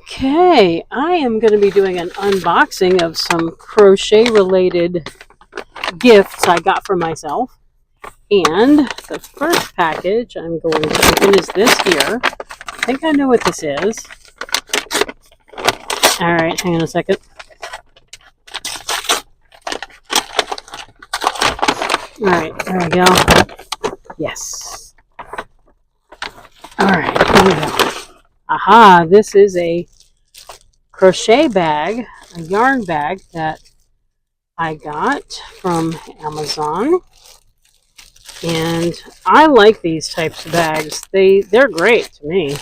Okay, I am going to be doing an unboxing of some crochet related gifts I got for myself. And the first package I'm going to open is this here. I think I know what this is. Alright, hang on a second. Alright, there we go. Yes. Alright, here we go. Aha, this is a crochet bag, a yarn bag that I got from Amazon. And I like these types of bags. They're great to me.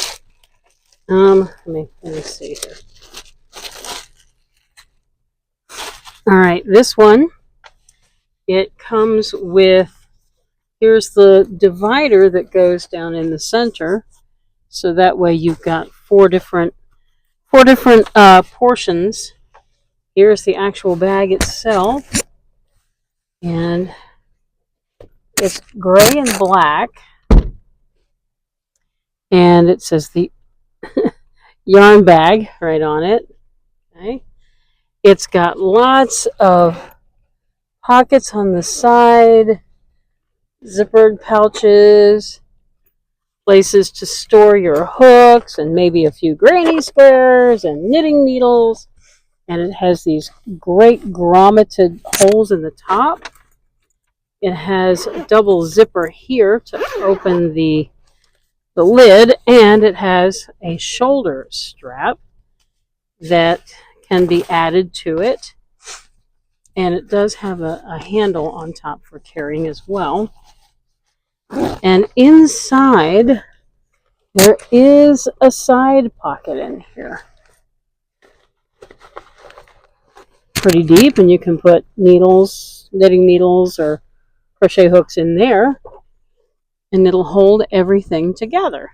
Let me see here. Alright, this one, it comes with, here's the divider that goes down in the center. So that way you've got four different portions. Here's the actual bag itself. And it's gray and black. And it says the yarn bag right on it. Okay. It's got lots of pockets on the side, zippered pouches, places to store your hooks, and maybe a few granny squares and knitting needles. And it has these great grommeted holes in the top. It has a double zipper here to open the lid, and it has a shoulder strap that can be added to it. And it does have a handle on top for carrying as well. And inside, there is a side pocket in here. Pretty deep, and you can put needles, knitting needles, or crochet hooks in there, and it'll hold everything together.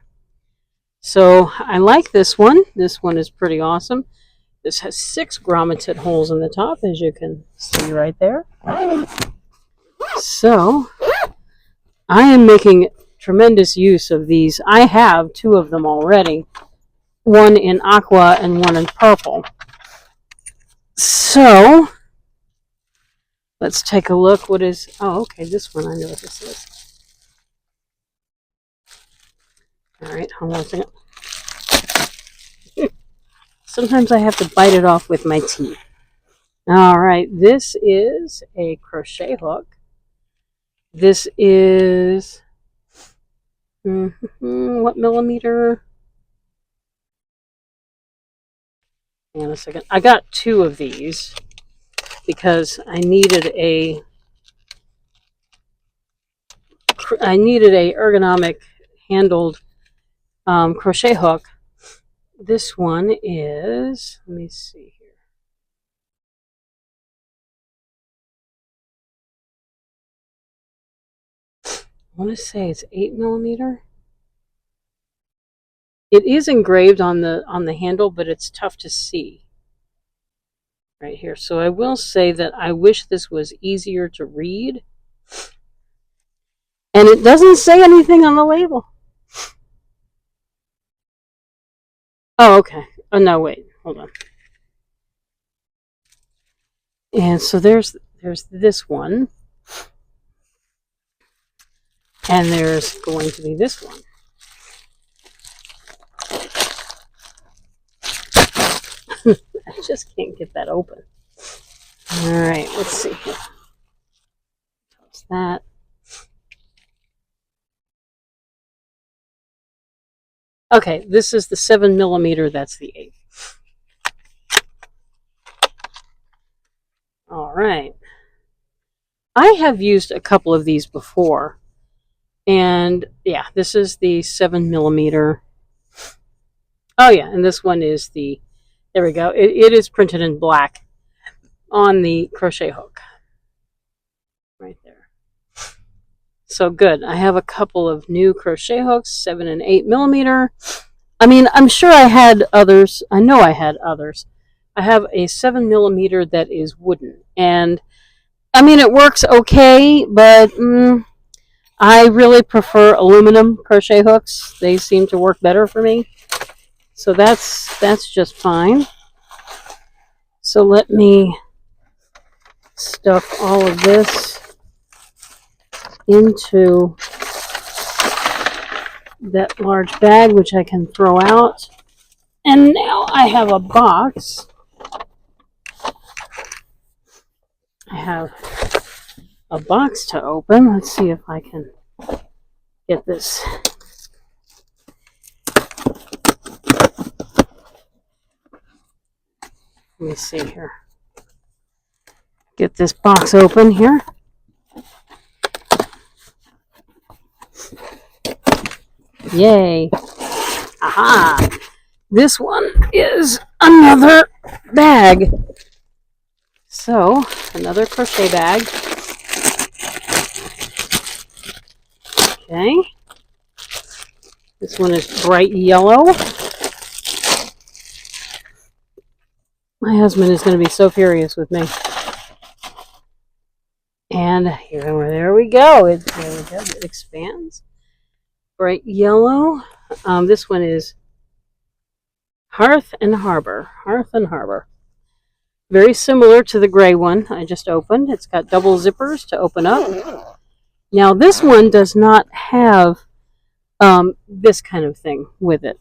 So I like this one. This one is pretty awesome. This has 6 grommeted holes in the top, as you can see right there. So I am making tremendous use of these. I have 2 of them already, one in aqua and one in purple. So let's take a look. What is, oh, okay, this one, I know what this is. All right, hold on a second. Sometimes I have to bite it off with my teeth. All right, this is a crochet hook. This is, what millimeter? Hang on a second. I got 2 of these because I needed a ergonomic handled crochet hook. This one is, let me see here. I want to say it's 8 millimeter. It is engraved on the handle, but it's tough to see right here. So I will say that I wish this was easier to read. And it doesn't say anything on the label. Oh, okay. Oh, no, wait. Hold on. And so there's this one. And there's going to be this one. I just can't get that open. All right, let's see here. What's that? Okay, this is the 7 millimeter. That's the 8. All right. I have used a couple of these before. And yeah, this is the 7 millimeter. Oh yeah, and this one is the, there we go. It is printed in black on the crochet hook. Right there. So good. I have a couple of new crochet hooks, 7 and 8 millimeter. I mean, I'm sure I had others. I know I had others. I have a 7 millimeter that is wooden. And I mean, it works okay, but I really prefer aluminum crochet hooks. They seem to work better for me. So that's just fine. So let me stuff all of this into that large bag, which I can throw out. And now I have a box. I have a box to open. Let's see if I can get this. Let me see here. Get this box open here. Yay. Aha. This one is another bag. So, another crochet bag. Okay. This one is bright yellow. My husband is going to be so furious with me. And here, there we go. There we go. It expands. Bright yellow. This one is Hearth and Harbor. Hearth and Harbor. Very similar to the gray one I just opened. It's got double zippers to open up. Now this one does not have this kind of thing with it.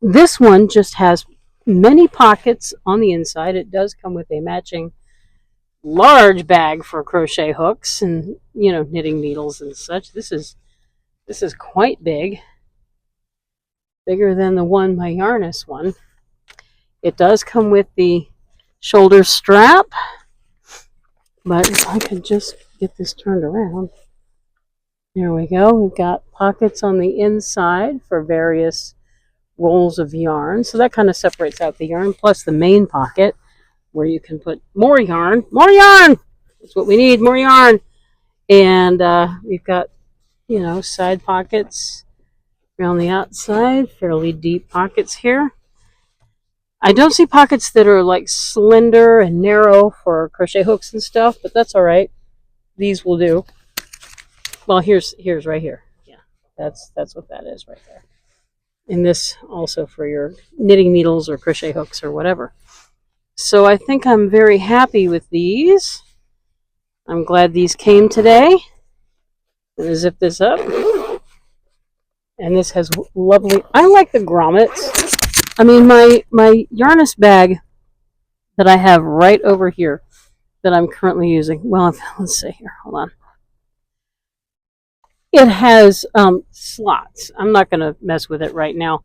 This one just has many pockets on the inside. It does come with a matching large bag for crochet hooks and, you know, knitting needles and such. This is quite big. Bigger than the one, my Yarnus one. It does come with the shoulder strap, but if I could just get this turned around. There we go. We've got pockets on the inside for various rolls of yarn. So that kind of separates out the yarn, plus the main pocket where you can put more yarn. More yarn! That's what we need, more yarn. And we've got, you know, side pockets around the outside, fairly deep pockets here. I don't see pockets that are like slender and narrow for crochet hooks and stuff, but that's all right. These will do. Well, here's right here. Yeah, that's what that is right there. And this also for your knitting needles or crochet hooks or whatever. So I think I'm very happy with these. I'm glad these came today. I'm going to zip this up. And this has lovely, I like the grommets. I mean, my Yarnus bag that I have right over here that I'm currently using. Well, let's see here. Hold on. It has slots. I'm not going to mess with it right now.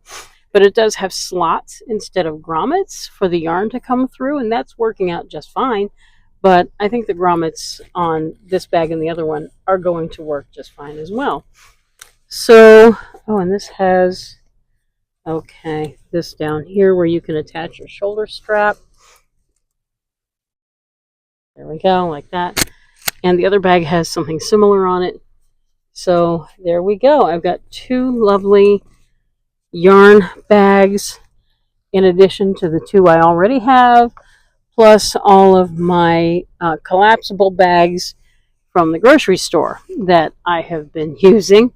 But it does have slots instead of grommets for the yarn to come through. And that's working out just fine. But I think the grommets on this bag and the other one are going to work just fine as well. So, oh, and this has, okay, this down here where you can attach your shoulder strap. There we go, like that. And the other bag has something similar on it. So there we go. I've got two lovely yarn bags in addition to the two I already have, plus all of my collapsible bags from the grocery store that I have been using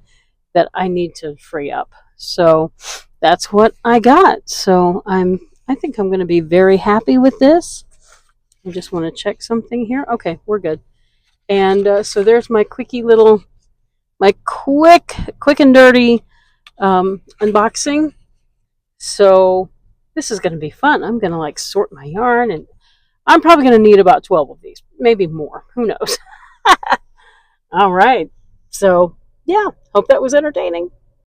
that I need to free up. So that's what I got. So I think I'm going to be very happy with this. I just want to check something here. Okay, we're good. And so there's my quickie little, my quick and dirty unboxing. So this is going to be fun. I'm going to like sort my yarn, and I'm probably going to need about 12 of these, maybe more. Who knows? All right. So yeah, hope that was entertaining.